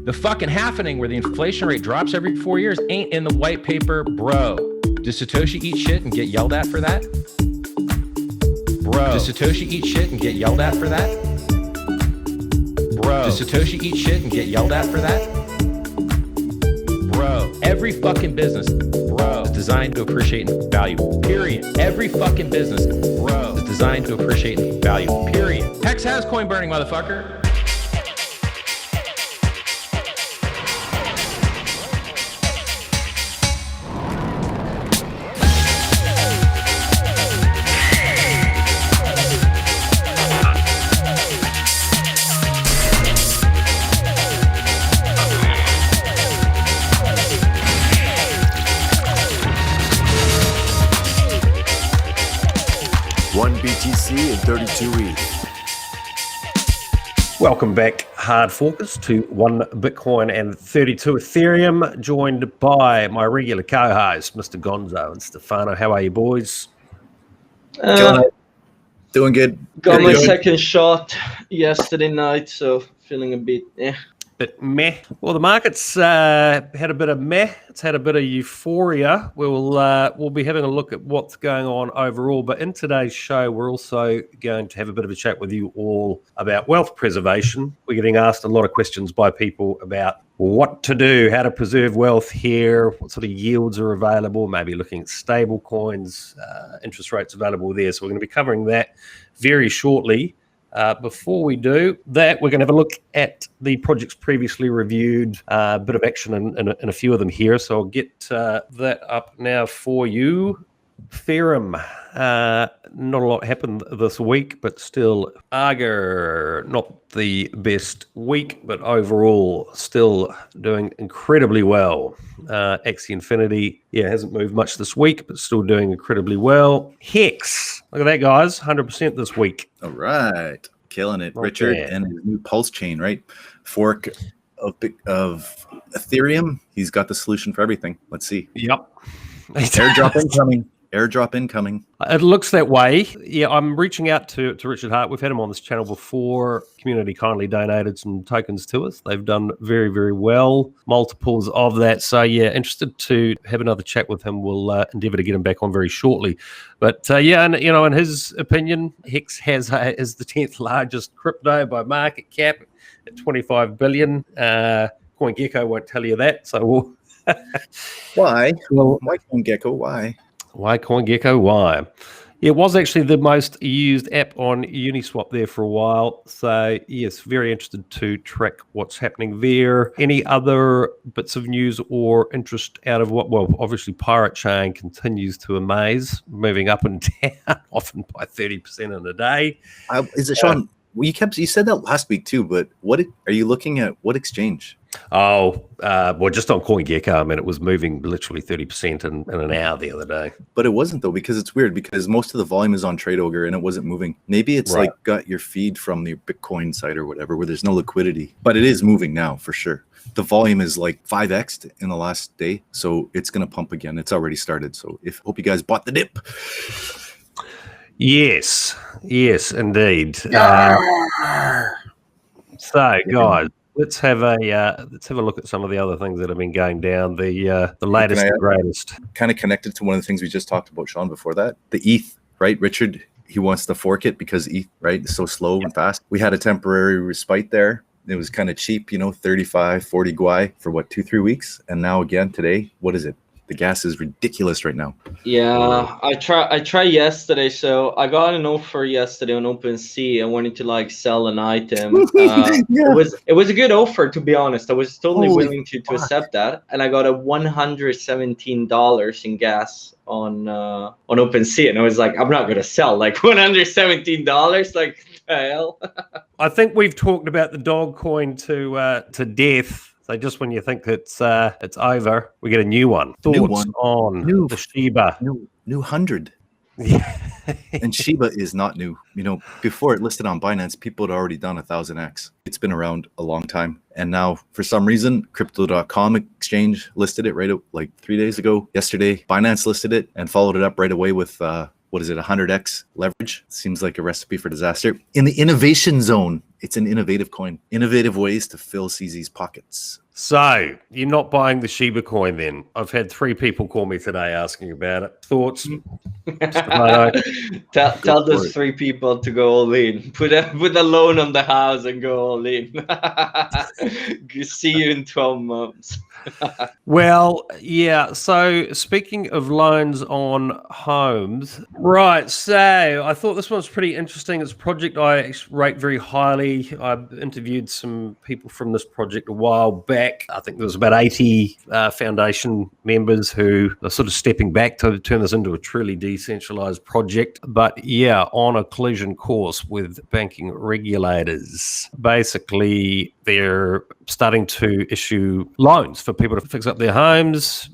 The fucking happening where the inflation rate drops every 4 years ain't in the white paper, bro. Does Satoshi eat shit and get yelled at for that? Bro. Does Satoshi eat shit and get yelled at for that? Bro. Does Satoshi eat shit and get yelled at for that? Bro. Every fucking business, bro, is designed to appreciate value, period. Every fucking business, bro, is designed to appreciate value, period. HEX has coin burning, motherfucker. BTC and 32 ETH. Welcome back, hard forkers, to 1 Bitcoin and 32 Ethereum, joined by my regular co-host, Mr. Gonzo and Stefano. How are you, boys? Doing good. Got my second shot yesterday night, so feeling a bit Bit meh. Well, the market's had a bit of meh. It's had a bit of euphoria. We'll be having a look at what's going on overall. But in today's show, we're also going to have a bit of a chat with you all about wealth preservation. We're getting asked a lot of questions by people about what to do, how to preserve wealth here, what sort of yields are available, maybe looking at stable coins, interest rates available there. So we're going to be covering that very shortly. Before we do that, we're going to have a look at the projects previously reviewed, a bit of action in a few of them here. So I'll get that up now for you. Ethereum, not a lot happened this week, but still not the best week, but overall still doing incredibly well. Axie Infinity, hasn't moved much this week, but still doing incredibly well. HEX, look at that, guys, 100% this week. All right, killing it. Richard and his new Pulse chain, right? Fork of Ethereum. He's got the solution for everything. Let's see. Yep. Airdrop incoming. Airdrop incoming. It looks that way. Yeah, I'm reaching out to Richard Hart. We've had him on this channel before. Community kindly donated some tokens to us. They've done very, very well. Multiples of that. So, interested to have another chat with him. We'll endeavour to get him back on very shortly. But, in his opinion, HEX is the 10th largest crypto by market cap at 25 billion. CoinGecko won't tell you that. So, we'll Why? Well, why CoinGecko? Why? Why CoinGecko? Why? It was actually the most used app on Uniswap there for a while. So, yes, very interested to track what's happening there. Any other bits of news or interest out of what? Well, obviously, Pirate Chain continues to amaze, moving up and down, often by 30% in a day. Is it, Sean? You said that last week too, but what are you looking at? What exchange? Just on CoinGecko. I mean, it was moving literally 30% in an hour the other day. But it wasn't, though, because it's weird, because most of the volume is on Trade Ogre and it wasn't moving. Maybe it's like got your feed from the Bitcoin site or whatever, where there's no liquidity. But it is moving now, for sure. The volume is like 5x'd in the last day, so it's going to pump again. It's already started. So hope you guys bought the dip. Yes, indeed. So, guys, let's have a look at some of the other things that have been going down. The latest and greatest. Kind of connected to one of the things we just talked about, Sean, before that. The ETH, right? Richard, he wants to fork it because ETH, right, is so slow and fast. We had a temporary respite there. It was kind of cheap, 35, 40 guai for 2-3 weeks. And now again today, what is it? The gas is ridiculous right now. Yeah, I tried yesterday. So I got an offer yesterday on OpenSea. I wanted to sell an item. It was a good offer, to be honest. I was totally willing to accept that, and I got a $117 in gas on OpenSea, and I was like, I'm not gonna sell $117. Like, the hell. I think we've talked about the dog coin to death. So just when you think it's over, we get a new one. Thoughts on the Shiba? New 100. Yeah. And Shiba is not new. Before it listed on Binance, people had already done 1000x. It's been around a long time. And now, for some reason, Crypto.com exchange listed it right 3 days ago. Yesterday, Binance listed it and followed it up right away with what is it, 100x leverage? Seems like a recipe for disaster. In the innovation zone, it's an innovative coin. Innovative ways to fill CZ's pockets. So you're not buying the Shiba coin then? I've had 3 people call me today asking about it. Thoughts? Tell those 3 people to go all in. Put a loan on the house and go all in. See you in 12 months. Well, yeah. So speaking of loans on homes, right. So I thought this one's pretty interesting. It's a project I rate very highly. I interviewed some people from this project a while back. I think there was about 80 foundation members who are sort of stepping back to turn this into a truly decentralized project. But yeah, on a collision course with banking regulators. Basically, they're starting to issue loans for people to fix up their homes,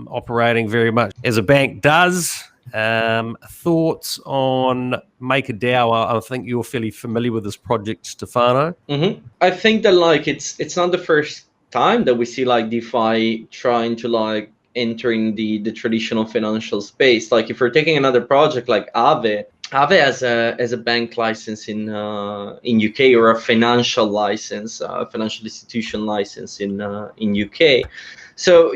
operating very much as a bank does. Thoughts on MakerDAO? I think you're fairly familiar with this project, Stefano. Mm-hmm. I think that like it's not the first time that we see like DeFi trying to like entering the traditional financial space. Like if we're taking another project like Aave has a bank license in UK, or a financial license, financial institution license in UK. So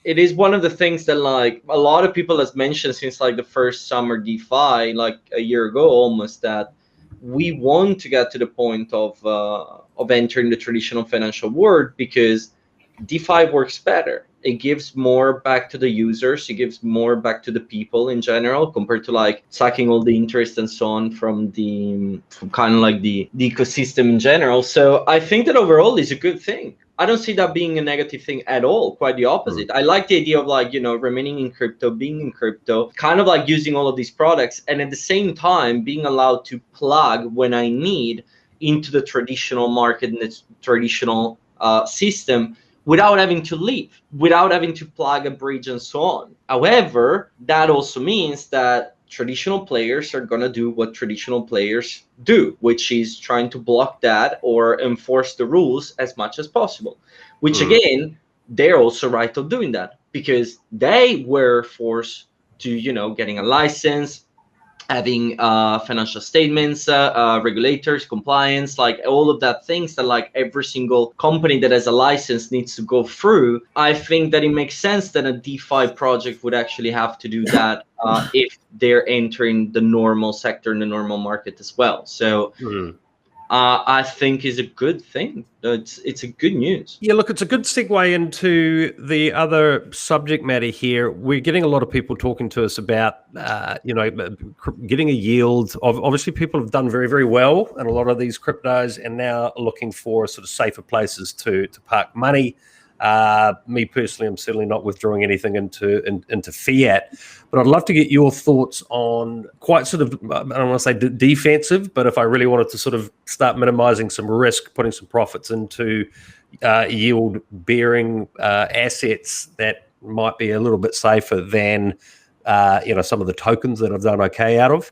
it is one of the things that like a lot of people has mentioned since like the first summer DeFi, like a year ago almost, that we want to get to the point of entering the traditional financial world because DeFi works better. It gives more back to the users. It gives more back to the people in general, compared to like sucking all the interest and so on from kind of like the ecosystem in general. So I think that overall is a good thing. I don't see that being a negative thing at all. Quite the opposite. I like the idea of like, remaining in crypto, being in crypto, kind of like using all of these products, and at the same time being allowed to plug when I need into the traditional market and the traditional system, without having to leave, without having to plug a bridge and so on. However, that also means that traditional players are going to do what traditional players do, which is trying to block that or enforce the rules as much as possible, which again, they're also right of doing that because they were forced to, getting a license, having financial statements, regulators, compliance, like all of that things that like every single company that has a license needs to go through. I think that it makes sense that a DeFi project would actually have to do that if they're entering the normal sector in the normal market as well. So I think is a good thing. It's a good news. Yeah, look, it's a good segue into the other subject matter here. We're getting a lot of people talking to us about, getting a yield. Obviously, people have done very, very well in a lot of these cryptos, and now looking for sort of safer places to park money. Me personally, I'm certainly not withdrawing anything into fiat, but I'd love to get your thoughts on quite sort of, I don't want to say defensive, but if I really wanted to sort of start minimizing some risk, putting some profits into yield bearing assets that might be a little bit safer than some of the tokens that I've done okay out of.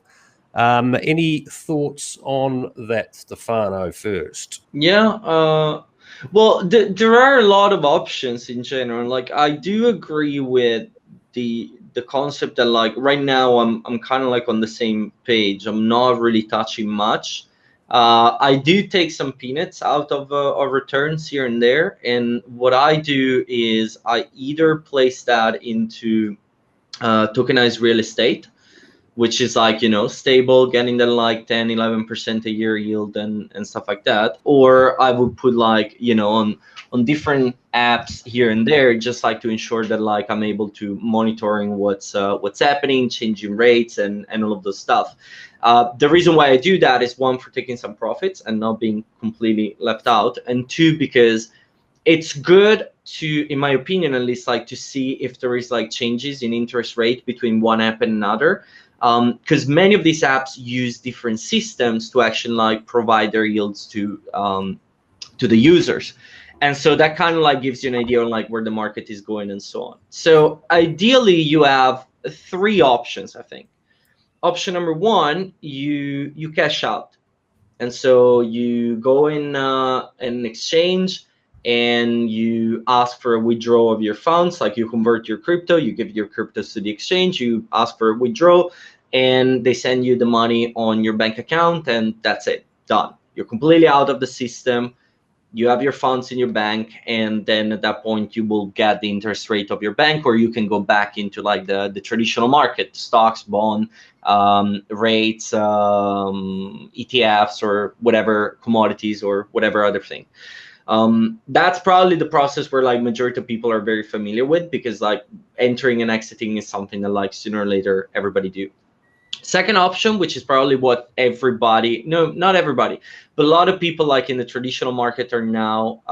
Any thoughts on that, Stefano, first? Yeah. Well, there are a lot of options in general. Like I do agree with the concept that like right now I'm kind of like on the same page. I'm not really touching much. I do take some peanuts out of returns here and there, and what I do is I either place that into tokenized real estate, which is like, stable, getting the like 10-11% a year yield and stuff like that. Or I would put like, on different apps here and there, just like to ensure that like I'm able to monitoring what's happening, changing rates and all of those stuff. The reason why I do that is, one, for taking some profits and not being completely left out. And two, because it's good to, in my opinion at least, like to see if there is like changes in interest rate between one app and another. Because many of these apps use different systems to actually like provide their yields to the users, and so that kind of like gives you an idea on like where the market is going and so on. So ideally, you have 3 options. I think option number 1, you cash out, and so you go in an exchange and you ask for a withdrawal of your funds. Like you convert your crypto, you give your cryptos to the exchange, you ask for a withdrawal, and they send you the money on your bank account, and that's it, done. You're completely out of the system. You have your funds in your bank, and then at that point you will get the interest rate of your bank, or you can go back into like the traditional market, stocks, bond, rates, ETFs, or whatever, commodities, or whatever other thing. That's probably the process where like majority of people are very familiar with, because like entering and exiting is something that like sooner or later everybody do. Second option, which is probably what everybody, no, not everybody, but a lot of people like in the traditional market are now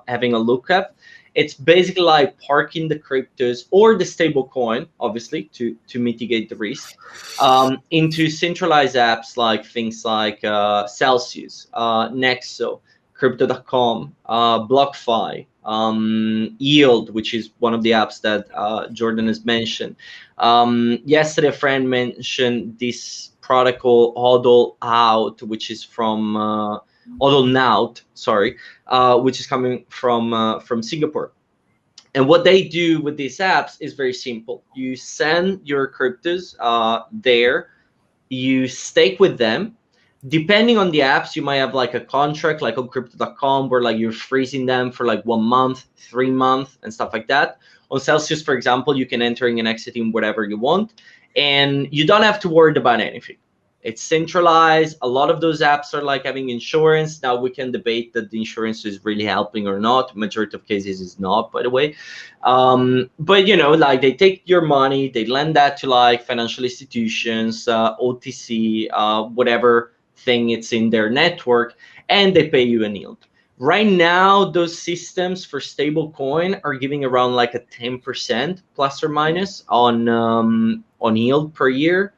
having a look at. It's basically like parking the cryptos or the stable coin, obviously, to mitigate the risk, into centralized apps like things like Celsius, Nexo, Crypto.com, BlockFi, Yield, which is one of the apps that Jordan has mentioned. Yesterday, a friend mentioned this product called HODL Out, which is from HODL Nout, sorry, which is coming from Singapore. And what they do with these apps is very simple. You send your cryptos there, you stake with them. Depending on the apps, you might have like a contract, like on Crypto.com, where like you're freezing them for like 1 month, 3 months, and stuff like that. On Celsius, for example, you can enter and exiting whatever you want, and you don't have to worry about anything. It's centralized. A lot of those apps are like having insurance. Now we can debate that the insurance is really helping or not. Majority of cases is not, by the way. But you know, like they take your money, they lend that to like financial institutions, OTC, whatever thing it's in their network, and they pay you a yield. Right now, those systems for stablecoin are giving around like a 10% plus or minus on yield per year,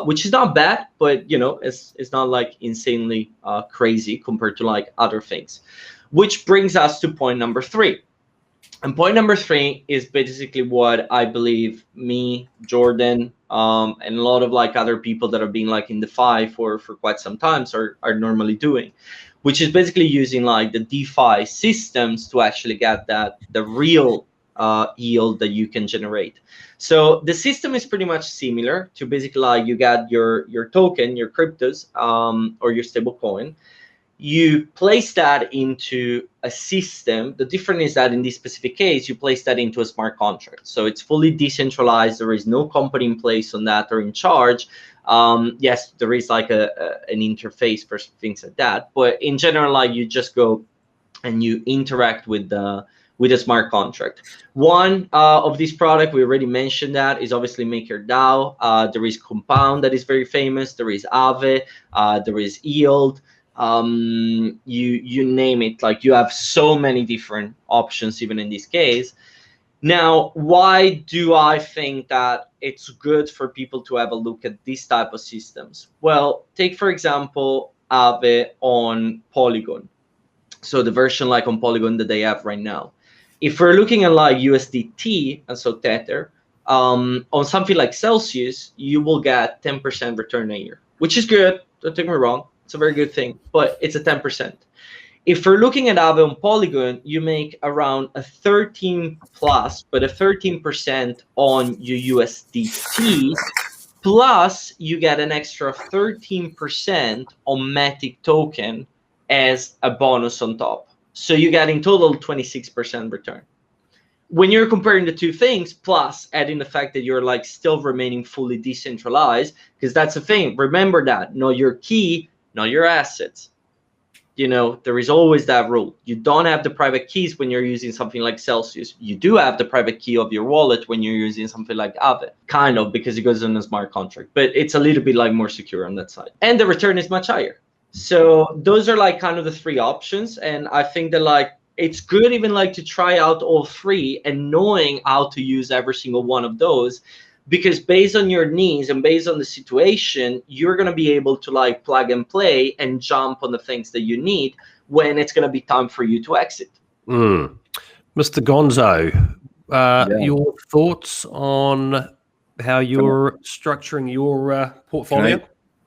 which is not bad, but you know, it's not like insanely crazy compared to like other things. Which brings us to point number 3. And point number 3 is basically what I believe me, Jordan, and a lot of like other people that have been like in DeFi for quite some time are normally doing, which is basically using like the DeFi systems to actually get the real yield that you can generate. So the system is pretty much similar to basically like you got your token, your cryptos, or your stable coin. You place that into a system. The difference is that in this specific case, you place that into a smart contract. So it's fully decentralized. There is no company in place on that or in charge. Yes, there is like an interface for things like that. But in general, like you just go and you interact with a smart contract. One of these products, we already mentioned that, is obviously MakerDAO. There is Compound that is very famous. There is Aave. There is Yield. You name it, like you have so many different options even in this case. Now, why do I think that it's good for people to have a look at this type of systems? Well, take for example Aave on Polygon, so the version like on Polygon that they have right now. If we're looking at like USDT, and so Tether, on something like Celsius, you will get 10% return a year, which is good, don't take me wrong. It's a very good thing, but it's a 10%. If we're looking at Aave on Polygon, you make around a 13 plus, but a 13% on your USDT, plus you get an extra 13% on Matic token as a bonus on top. So you get in total 26% return. When you're comparing the two things, plus adding the fact that you're like still remaining fully decentralized, because that's the thing. Remember that, know your key, not your assets. You know, there is always that rule. You don't have the private keys when you're using something like Celsius. You do have the private key of your wallet when you're using something like Aave, kind of, because it goes on a smart contract, but it's a little bit like more secure on that side. And the return is much higher. So those are like kind of the 3 options. And I think that like, it's good even like to try out all 3 and knowing how to use every single one of those, because based on your needs and based on the situation, you're going to be able to like plug and play and jump on the things that you need when it's going to be time for you to exit. Mr. Gonzo, your thoughts on how you're structuring your portfolio?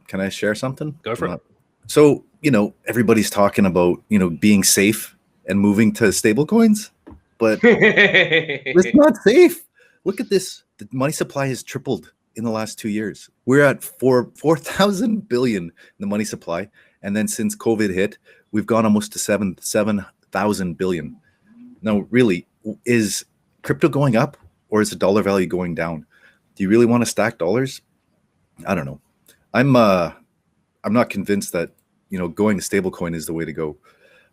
Can I share something? Go for it. So, you know, everybody's talking about, you know, being safe and moving to stable coins, but it's not safe. Look at this. The money supply has tripled in the last 2 years. We're at 4,000 billion in the money supply. And then since COVID hit, we've gone almost to 7,000 billion. Now, really, is crypto going up or is the dollar value going down? Do you really want to stack dollars? I don't know. I'm not convinced that, going to stablecoin is the way to go.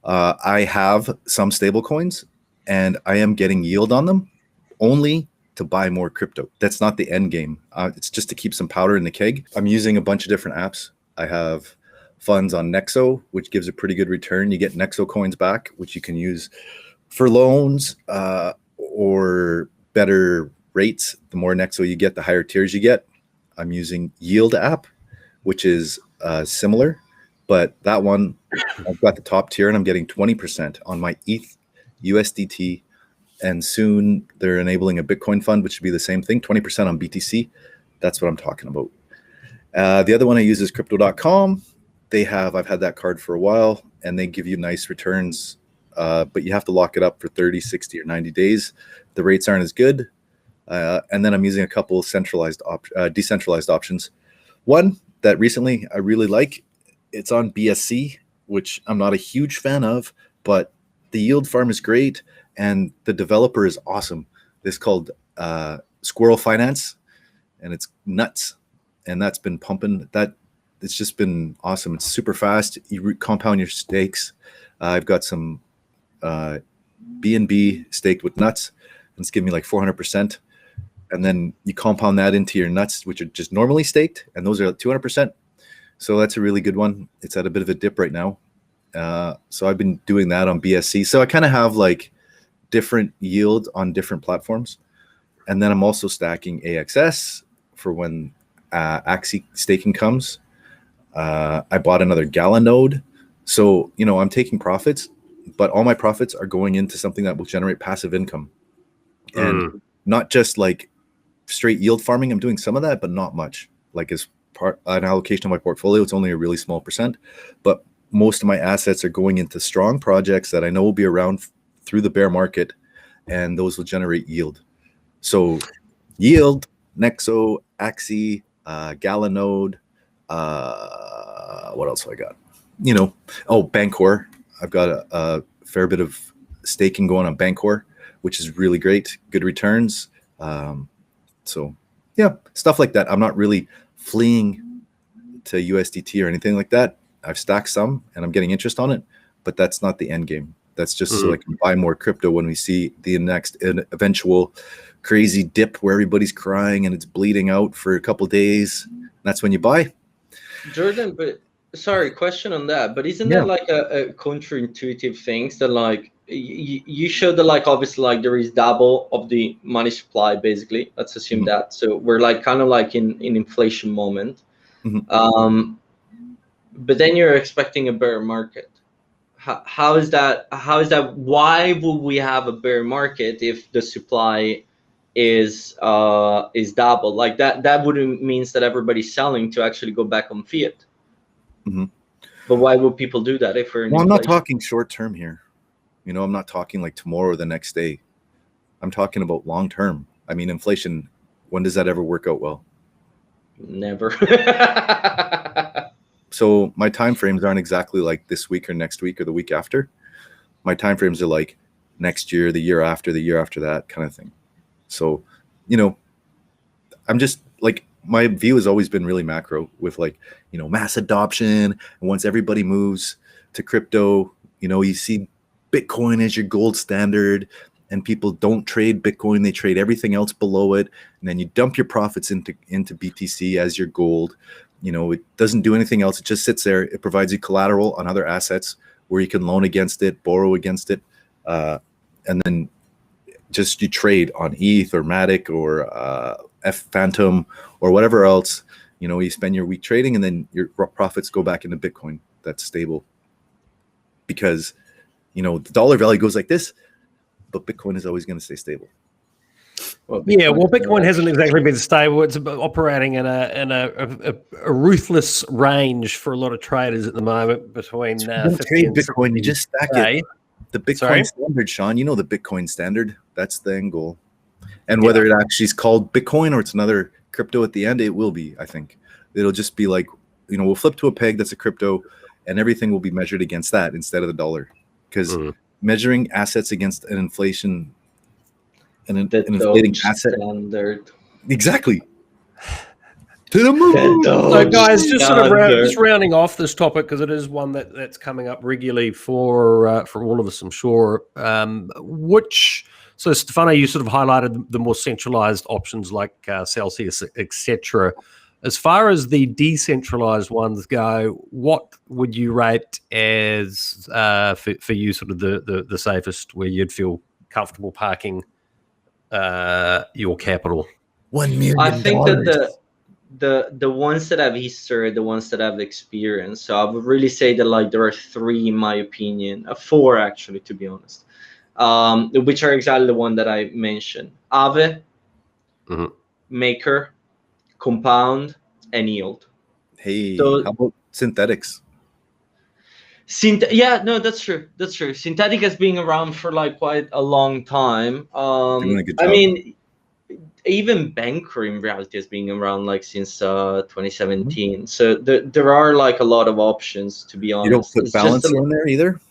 I have some stablecoins and I am getting yield on them only to buy more crypto. That's not the end game. It's just to keep some powder in the keg. I'm using a bunch of different apps. I have funds on Nexo, which gives a pretty good return. You get Nexo coins back, which you can use for loans or better rates. The more Nexo you get, the higher tiers you get. I'm using Yield app, which is similar, but that one, I've got the top tier and I'm getting 20% on my ETH, USDT, and soon they're enabling a Bitcoin fund, which would be the same thing, 20% on BTC. That's what I'm talking about. The other one I use is crypto.com. I've had that card for a while and they give you nice returns, but you have to lock it up for 30, 60, or 90 days. The rates aren't as good. And then I'm using a couple decentralized options. One that recently I really like, it's on BSC, which I'm not a huge fan of, but the yield farm is great and the developer is awesome. It's called Squirrel Finance, and it's nuts. And that's been pumping. It's just been awesome. It's super fast. You compound your stakes. I've got some BNB staked with nuts, and it's giving me like 400%. And then you compound that into your nuts, which are just normally staked, and those are 200%. So that's a really good one. It's at a bit of a dip right now. So I've been doing that on BSC. So I kind of have like different yield on different platforms. And then I'm also stacking AXS for when Axie staking comes. I bought another Gala node. So, I'm taking profits, but all my profits are going into something that will generate passive income. And not just like straight yield farming. I'm doing some of that, but not much. Like as part an allocation of my portfolio, it's only a really small percent. But most of my assets are going into strong projects that I know will be around through the bear market, and those will generate yield. So yield, Nexo, Axie, Gala node, what else have I got? Bancor. I've got a fair bit of staking going on Bancor, which is really great, good returns. So yeah, stuff like that. I'm not really fleeing to USDT or anything like that. I've stacked some and I'm getting interest on it, but that's not the end game. That's just so I can buy more crypto when we see the next eventual crazy dip where everybody's crying and it's bleeding out for a couple of days. That's when you buy. Jordan, but sorry, question on that. But isn't that like a counterintuitive thing that like you showed that like obviously like there is double of the money supply basically. Let's assume that. So we're like kind of like in inflation moment. But then you're expecting a bear market. How is that? Why would we have a bear market if the supply is double? Like that wouldn't means that everybody's selling to actually go back on fiat. But why would people do that if we're in I'm inflation? not talking short term here. I'm not talking like tomorrow or the next day. I'm talking about long term. I mean, inflation, when does that ever work out well? Never. So my time frames aren't exactly like this week or next week or the week after. My time frames are like next year, the year after that kind of thing. So, I'm just like, my view has always been really macro with like, mass adoption. And once everybody moves to crypto, you see Bitcoin as your gold standard and people don't trade Bitcoin. They trade everything else below it. And then you dump your profits into BTC as your gold. It doesn't do anything else. It just sits there. It provides you collateral on other assets where you can loan against it, borrow against it. And then just you trade on ETH or Matic or Phantom or whatever else. You spend your week trading and then your profits go back into Bitcoin. That's stable because, the dollar value goes like this, but Bitcoin is always going to stay stable. Well, Bitcoin hasn't exactly been stable. It's operating in a ruthless range for a lot of traders at the moment between. You don't trade Bitcoin, you just stack it. The Bitcoin standard, Sean. The Bitcoin standard. That's the end goal. And whether it actually is called Bitcoin or it's another crypto at the end? It will be, I think. It'll just be like, we'll flip to a peg that's a crypto, and everything will be measured against that instead of the dollar. Because measuring assets against an inflating asset. Standard. Exactly. To the moon. So, guys, just sort of just rounding off this topic, because it is one that's coming up regularly for all of us, I'm sure. So, Stefano, you sort of highlighted the more centralized options like Celsius, etc. As far as the decentralized ones go, what would you rate as for you sort of the safest, where you'd feel comfortable parking your capital? $1 million. I think that the ones that have history, the ones that have experience. So I would really say that like there are 3 in my opinion, 4 actually, to be honest, which are exactly the one that I mentioned: Aave, Maker, Compound, and Yield. Hey, how about synthetics? Yeah, no, that's true. That's true. Synthetic has been around for like quite a long time. Doing a good job. I mean, even Banker in reality has been around like since 2017. So there are like a lot of options, to be honest. You don't put Balancer in there either?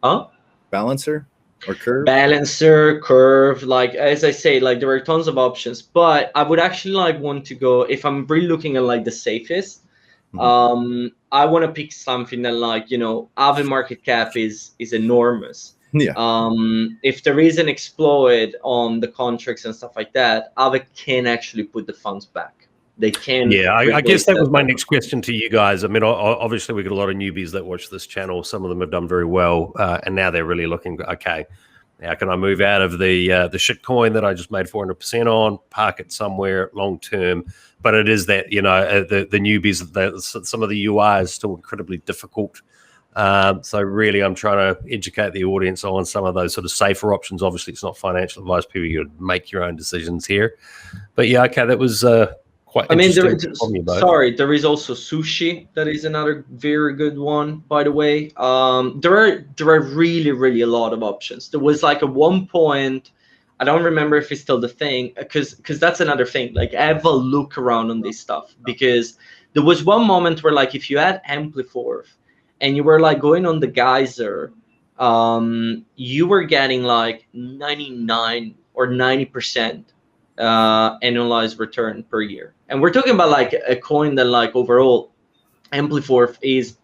Huh? Balancer or Curve? Balancer, Curve, like as I say, like there are tons of options. But I would actually like want to go, if I'm really looking at like the safest, I want to pick something that like, Aave market cap is enormous. Yeah. If there is an exploit on the contracts and stuff like that, Aave can actually put the funds back. They can. Yeah, I guess that was my next question to you guys. I mean, obviously we got a lot of newbies that watch this channel. Some of them have done very well, and now they're really looking, okay, how can I move out of the shit coin that I just made 400% on, park it somewhere long term? But it is that, the newbies, some of the UI is still incredibly difficult. So really, I'm trying to educate the audience on some of those sort of safer options. Obviously, it's not financial advice. People, you make your own decisions here. But yeah, okay, that was quite interesting. There is also Sushi. That is another very good one, by the way. There are really, really a lot of options. There was like at one point, I don't remember if it's still the thing, because that's another thing. Like, have a look around on this stuff, because there was one moment where like if you had Ampliforth and you were like going on the Geyser, you were getting like 99 or 90% annualized return per year. And we're talking about like a coin that like overall Ampliforth is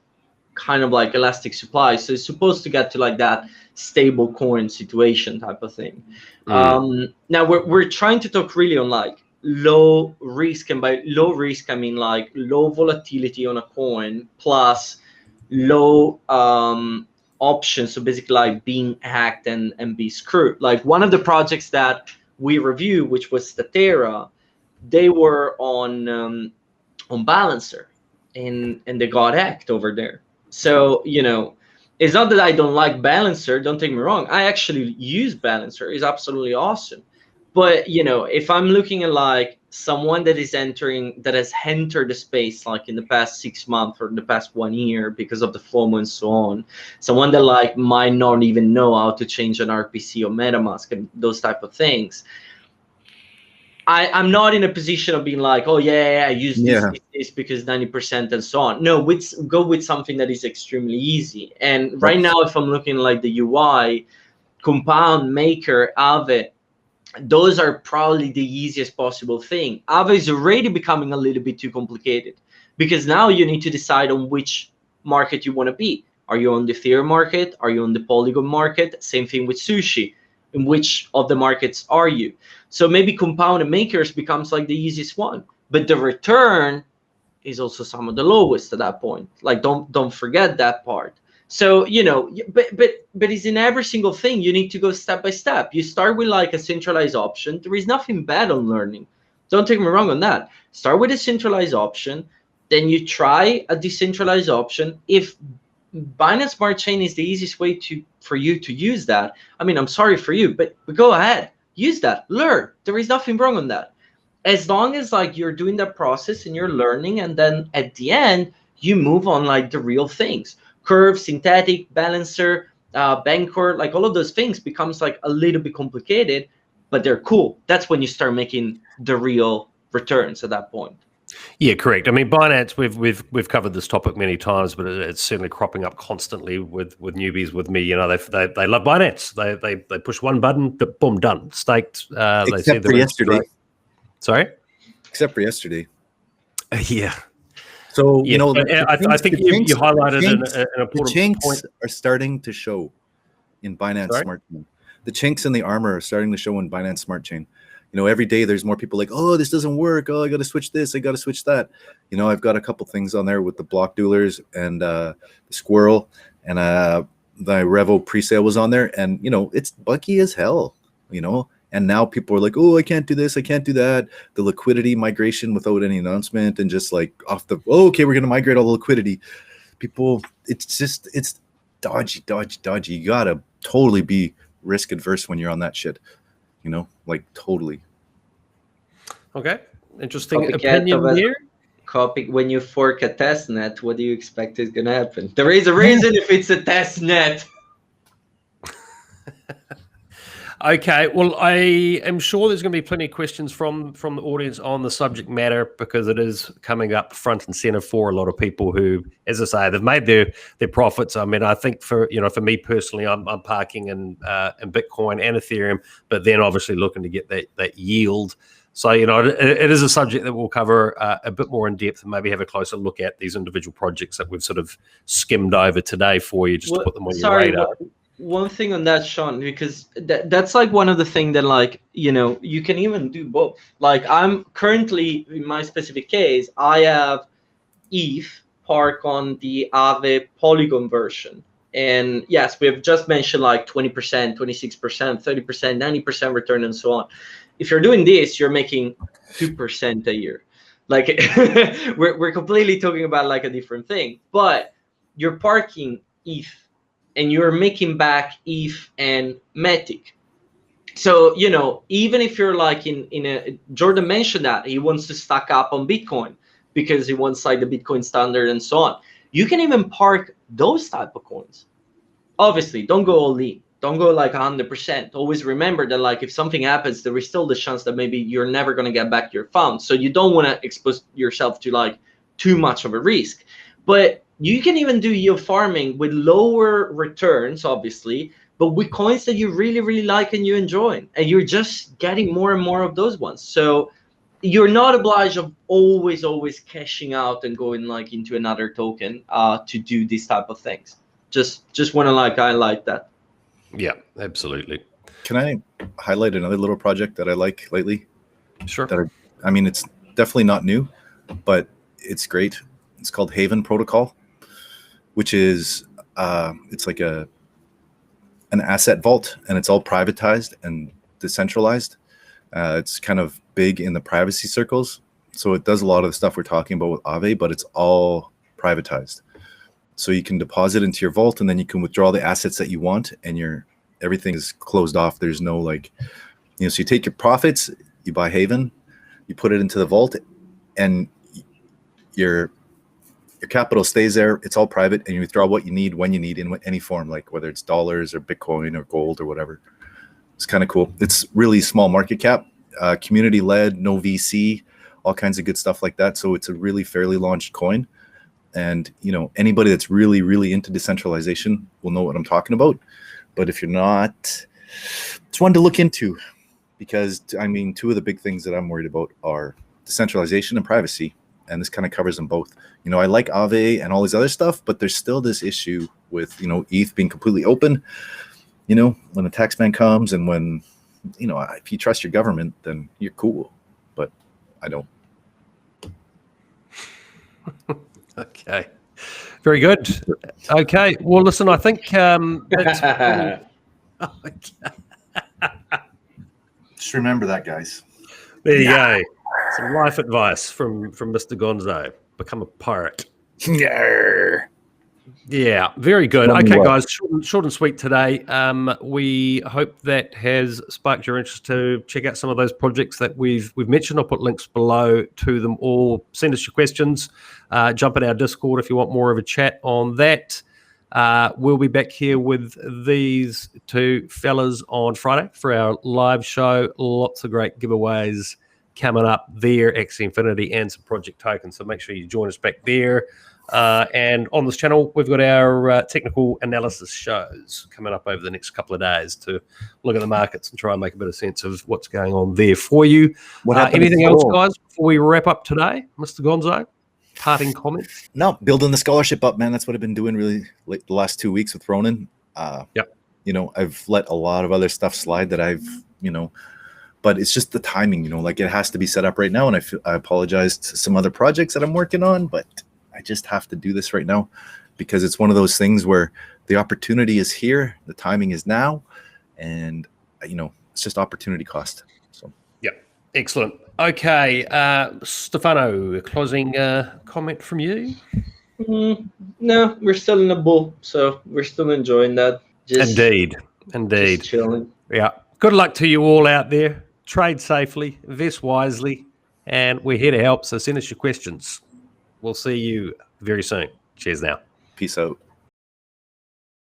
kind of like elastic supply, so it's supposed to get to like that stable coin situation type of thing. Now we're trying to talk really on like low risk, and by low risk I mean like low volatility on a coin plus low options, so basically like being hacked and be screwed. Like one of the projects that we reviewed, which was Statera, they were on Balancer, and they got hacked over there. So it's not that I don't like Balancer, don't take me wrong, I actually use Balancer, it's absolutely awesome. But if I'm looking at like someone that has entered the space like in the past 6 months or the past 1 year because of the FOMO and so on, someone that like might not even know how to change an RPC or MetaMask and those type of things, I'm not in a position of being like, oh yeah, I use this because 90% and so on. No, go with something that is extremely easy. And right now, if I'm looking like the UI, Compound, Maker, Aave, those are probably the easiest possible thing. Aave is already becoming a little bit too complicated, because now you need to decide on which market you want to be. Are you on the Ethereum market? Are you on the Polygon market? Same thing with Sushi. In which of the markets are you? So maybe Compound and Makers becomes like the easiest one, but the return is also some of the lowest at that point. Like don't forget that part. So but it's in every single thing. You need to go step by step. You start with like a centralized option. There is nothing bad on learning. Don't take me wrong on that. Start with a centralized option, then you try a decentralized option. If Binance Smart Chain is the easiest way for you to use that, I mean, I'm sorry for you, but go ahead, use that, learn. There is nothing wrong on that, as long as like you're doing that process and you're learning, and then at the end you move on like the real things. Curve, Synthetic, Balancer, Banker, like all of those things becomes like a little bit complicated, but they're cool. That's when you start making the real returns at that point. Yeah, correct. I mean, Binance, we've covered this topic many times, but it's certainly cropping up constantly with newbies. With me, they love Binance. They push one button, boom, done, staked. They see Except for yesterday. Sorry. Except for yesterday. Yeah. So Yeah, I think you highlighted an important the chinks point. are starting to show in Binance Sorry? Smart Chain. The chinks in the armor are starting to show in Binance Smart Chain. Every day there's more people like, oh, this doesn't work. Oh, I got to switch this. I got to switch that. I've got a couple things on there with the block duelers and the squirrel, and the Revo presale was on there, and it's buggy as hell. And now people are like, oh, I can't do this, I can't do that. The liquidity migration without any announcement, and just like okay, we're gonna migrate all the liquidity. People, it's dodgy. You gotta totally be risk adverse when you're on that shit. Like totally. Okay, interesting Copycat opinion here. When you fork a test net, what do you expect is gonna happen? There is a reason if it's a test net. Okay, well, I am sure there's going to be plenty of questions from the audience on the subject matter, because it is coming up front and center for a lot of people who, as I say, they've made their profits. I mean, I think for me personally, I'm parking in Bitcoin and Ethereum, but then obviously looking to get that yield. So it is a subject that we'll cover a bit more in depth, and maybe have a closer look at these individual projects that we've sort of skimmed over today for you, just to put them on your radar. One thing on that, Sean, because that's like one of the things that, like, you can even do both. Like, I'm currently, in my specific case, I have ETH park on the Aave Polygon version. And yes, we have just mentioned like 20%, 26%, 30%, 90% return, and so on. If you're doing this, you're making 2% a year. Like, we're completely talking about like a different thing. But you're parking ETH, and you're making back ETH and Matic. So, even if you're like Jordan mentioned that he wants to stack up on Bitcoin because he wants like the Bitcoin standard and so on. You can even park those type of coins. Obviously, don't go all in. Don't go like 100%. Always remember that, like, if something happens, there is still the chance that maybe you're never going to get back your funds. So you don't want to expose yourself to like too much of a risk. But you can even do yield farming with lower returns, obviously, but with coins that you really, really like and you enjoy, and you're just getting more and more of those ones. So you're not obliged of always cashing out and going like into another token to do these type of things. Just want to like highlight that. Yeah, absolutely. Can I highlight another little project that I like lately? Sure. I mean, it's definitely not new, but it's great. It's called Haven Protocol, which is it's like an asset vault, and it's all privatized and decentralized. It's kind of big in the privacy circles, so it does a lot of the stuff we're talking about with Aave, but it's all privatized. So you can deposit into your vault, and then you can withdraw the assets that you want, and everything is closed off. There's no like, so you take your profits, you buy Haven, you put it into the vault, and your capital stays there. It's all private, and you withdraw what you need when you need in any form, like whether it's dollars or Bitcoin or gold or whatever. It's kind of cool. It's really small market cap, community led, no VC, all kinds of good stuff like that. So it's a really fairly launched coin, and anybody that's really, really into decentralization will know what I'm talking about. But if you're not, it's one to look into, because I mean, two of the big things that I'm worried about are decentralization and privacy. And this kind of covers them both. I like Aave and all these other stuff, but there's still this issue with, ETH being completely open, when the tax man comes, and when, if you trust your government, then you're cool. But I don't. Okay. Very good. Okay. Well, listen, I think that's Just remember that, guys. there you go. Some life advice from Mr. Gonzo. Become a pirate. Yeah, very good. Okay, guys, short and sweet today. We hope that has sparked your interest to check out some of those projects that we've mentioned. I'll put links below to them all. Send us your questions. Jump in our Discord if you want more of a chat on that. We'll be back here with these two fellas on Friday for our live show. Lots of great giveaways coming up there, Axie Infinity and some project tokens. So make sure you join us back there. And on this channel, we've got our technical analysis shows coming up over the next couple of days to look at the markets and try and make a bit of sense of what's going on there for you. Anything else, guys, before we wrap up today? Mr. Gonzo, parting comments? No, building the scholarship up, man. That's what I've been doing really the last 2 weeks with Ronan. Yep. You know, I've let a lot of other stuff slide that I've, you know, but it's just the timing, you know, like it has to be set up right now. And I apologize to some other projects that I'm working on, but I just have to do this right now because it's one of those things where the opportunity is here, the timing is now, and you know, it's just opportunity cost. So yeah, excellent. Okay, Stefano, a closing comment from you? No, we're still in the bull, so we're still enjoying that. Indeed. Just chilling. Yeah. Good luck to you all out there. Trade safely, invest wisely, and we're here to help. So send us your questions. We'll see you very soon. Cheers now. peace out.